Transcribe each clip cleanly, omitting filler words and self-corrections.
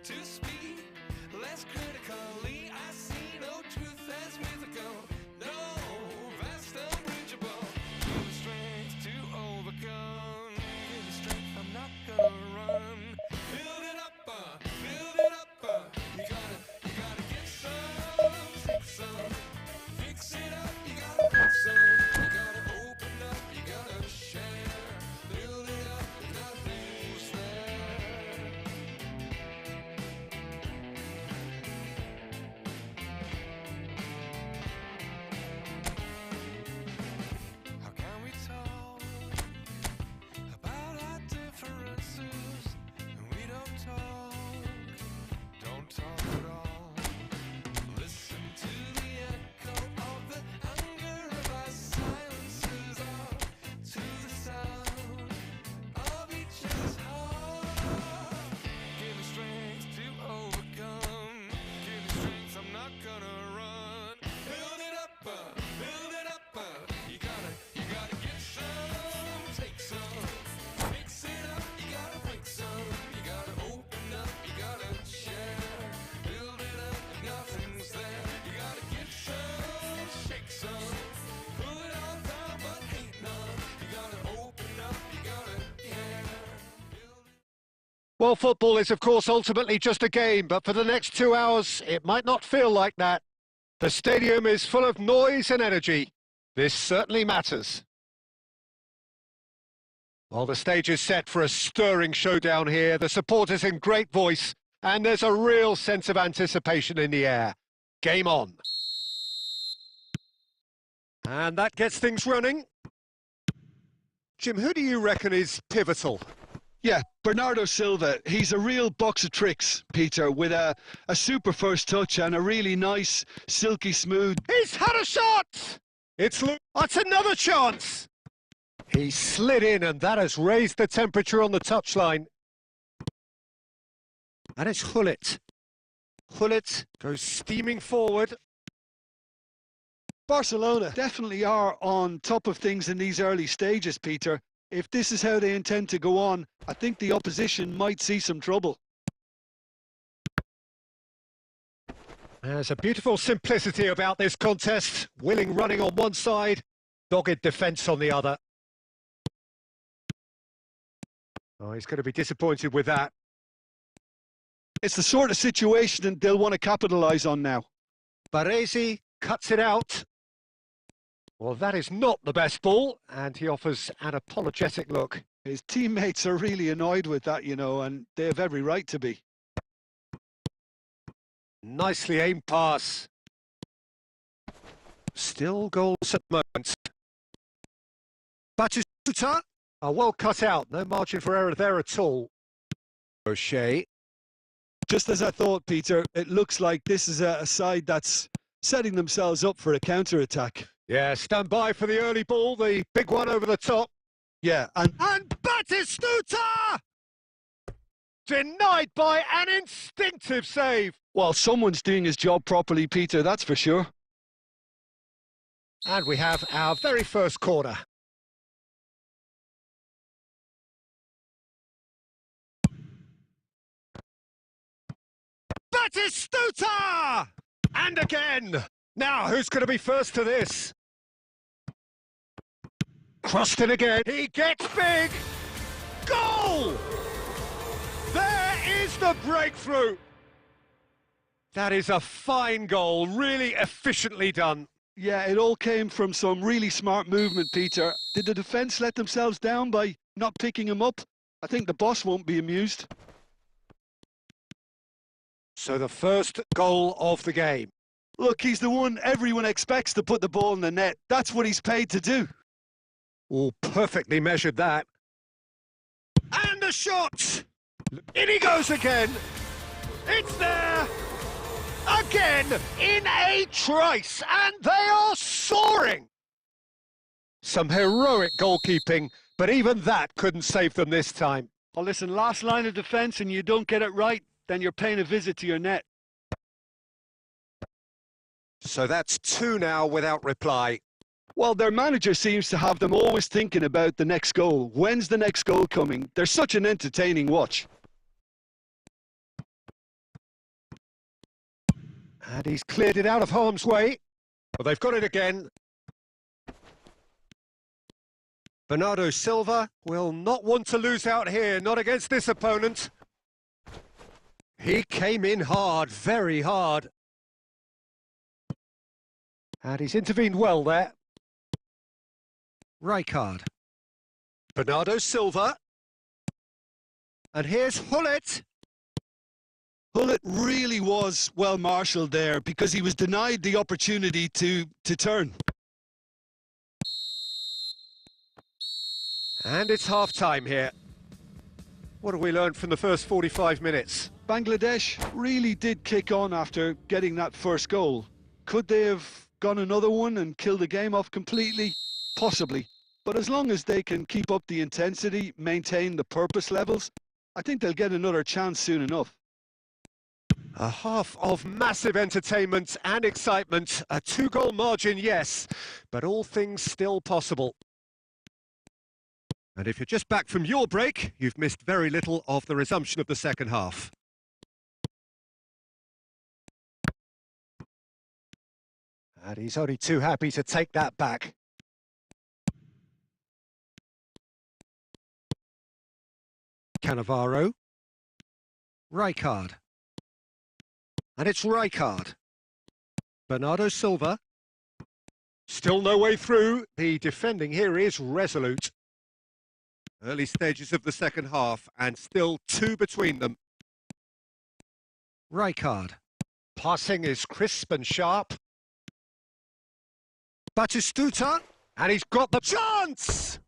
to speak less critically. I see no truth as mythical, no vast unreachable. Give me strength to overcome. Give me strength, I'm not gonna run. Build it up, build it up. You gotta get some, take some. Fix it up, you gotta put some. You gotta open up, you gotta share. Build it up, nothing's there. How can we talk about our differences when we don't talk at all? Listen to the echo of the anger of our silences, or to the sound of each other's heart. Give me strength to overcome. Give me strength, I'm not gonna run. Build it up, build it up. You gotta get some, take some. Fix it up, you gotta break some. You gotta open up, you gotta share. Build it up, nothing's there. You gotta get some, shake some. Pull it all down, but hate none. You gotta open up, you gotta care. Well, football is, of course, ultimately just a game, but for the next 2 hours, it might not feel like that. The stadium is full of noise and energy. This certainly matters. Well, the stage is set for a stirring showdown here. The supporters in great voice, and there's a real sense of anticipation in the air. Game on. And that gets things running. Jim, who do you reckon is pivotal? Yeah, Bernardo Silva. He's a real box of tricks, Peter, with a super first touch and a really nice, silky smooth. He's had a shot! That's another chance! He slid in, and that has raised the temperature on the touchline. And it's Gullit. Gullit goes steaming forward. Barcelona definitely are on top of things in these early stages, Peter. If this is how they intend to go on, I think the opposition might see some trouble. There's a beautiful simplicity about this contest. Willing running on one side, dogged defence on the other. Oh, he's going to be disappointed with that. It's the sort of situation they'll want to capitalise on now. Baresi cuts it out. Well, that is not the best ball, and he offers an apologetic look. His teammates are really annoyed with that, you know, and they have every right to be. Nicely aimed pass. Still goals at the moment. Batistuta are well cut out. No margin for error there at all. O'Shea. Just as I thought, Peter, it looks like this is a side that's setting themselves up for a counter-attack. Yeah, stand by for the early ball, the big one over the top. Yeah, and Batistuta! Denied by an instinctive save. Well, someone's doing his job properly, Peter, that's for sure. And we have our very first corner. Batistuta! And again! Now, who's going to be first to this? Crossed in again. He gets big! Goal! There is the breakthrough! That is a fine goal, really efficiently done. Yeah, it all came from some really smart movement, Peter. Did the defence let themselves down by not picking him up? I think the boss won't be amused. So the first goal of the game. Look, he's the one everyone expects to put the ball in the net. That's what he's paid to do. Oh, perfectly measured that. And the shot! In he goes again! It's there! Again, in a trice, and they are soaring! Some heroic goalkeeping, but even that couldn't save them this time. Well, listen, last line of defence and you don't get it right, then you're paying a visit to your net. So that's 2 now without reply. Well, their manager seems to have them always thinking about the next goal. When's the next goal coming? They're such an entertaining watch. And he's cleared it out of harm's way. But they've got it again. Bernardo Silva will not want to lose out here, not against this opponent. He came in hard, very hard. And he's intervened well there. Rijkaard. Bernardo Silva. And here's Hullet. Hullet really was well marshalled there because he was denied the opportunity to turn. And it's half-time here. What have we learned from the first 45 minutes? Bangladesh really did kick on after getting that first goal. Could they have gone another one and killed the game off completely? Possibly. But as long as they can keep up the intensity, maintain the purpose levels, I think they'll get another chance soon enough. A half of massive entertainment and excitement. A 2-goal margin, yes, but all things still possible. And if you're just back from your break, you've missed very little of the resumption of the second half. And he's only too happy to take that back. Cannavaro. Rijkaard. And it's Rijkaard. Bernardo Silva. Still no way through. The defending here is resolute. Early stages of the second half, and still 2 between them. Rijkaard. Passing is crisp and sharp. Batistuta, and he's got the chance!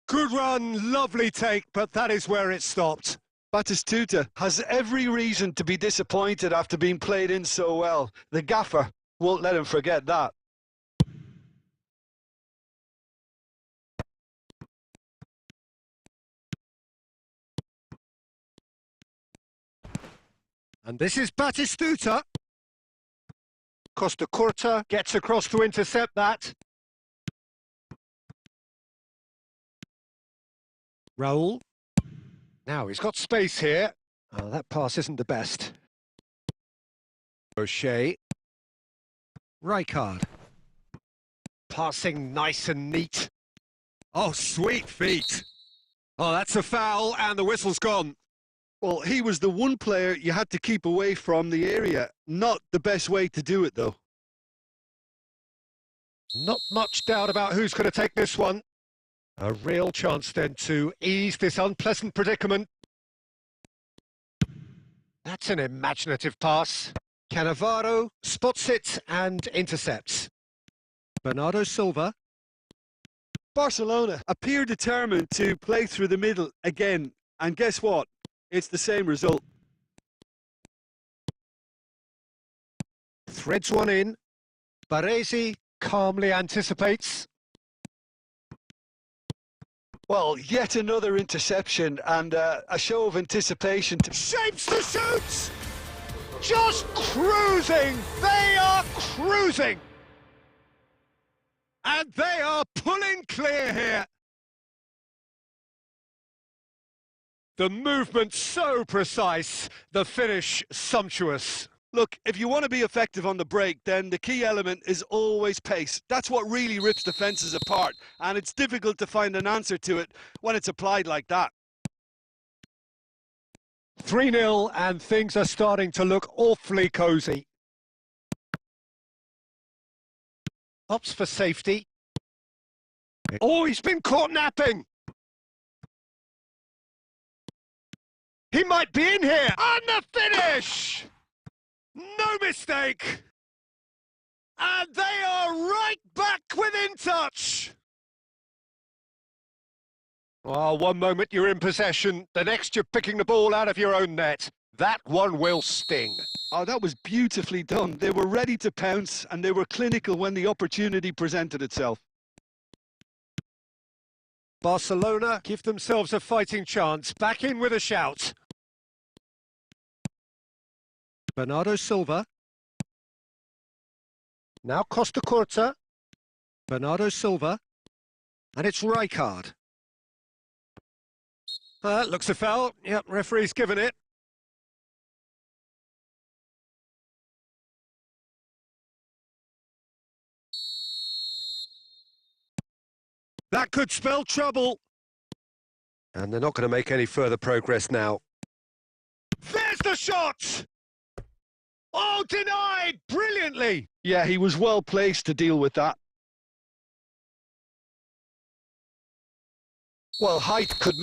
Good run, lovely take, but that is where it stopped. Batistuta has every reason to be disappointed after being played in so well. The gaffer won't let him forget that. And this is Batistuta. Costa Curta gets across to intercept that. Raul. Now he's got space here. Oh, that pass isn't the best. O'Shea. Rijkaard. Passing nice and neat. Oh, sweet feet. Oh, that's a foul and the whistle's gone. Well, he was the one player you had to keep away from the area. Not the best way to do it, though. Not much doubt about who's going to take this one. A real chance then to ease this unpleasant predicament. That's an imaginative pass. Cannavaro spots it and intercepts. Bernardo Silva. Barcelona appear determined to play through the middle again. And guess what? It's the same result. Threads one in. Baresi calmly anticipates. Well, yet another interception and a show of anticipation. Shapes to shoot! Just cruising! They are cruising! And they are pulling clear here. The movement so precise, the finish sumptuous. Look, if you want to be effective on the break, then the key element is always pace. That's what really rips defences apart, and it's difficult to find an answer to it when it's applied like that. 3-0, and things are starting to look awfully cosy. Opts for safety. Oh, he's been caught napping! He might be in here! And the finish! No mistake! And they are right back within touch! Oh, one moment you're in possession, the next you're picking the ball out of your own net. That one will sting. Oh, that was beautifully done. They were ready to pounce and they were clinical when the opportunity presented itself. Barcelona give themselves a fighting chance, back in with a shout. Bernardo Silva. Now Costa Curta. Bernardo Silva. And it's Rijkaard. Looks a foul. Yep, referee's given it. That could spell trouble. And they're not going to make any further progress now. There's the shot! Oh, denied brilliantly! Yeah, he was well placed to deal with that. Well, height could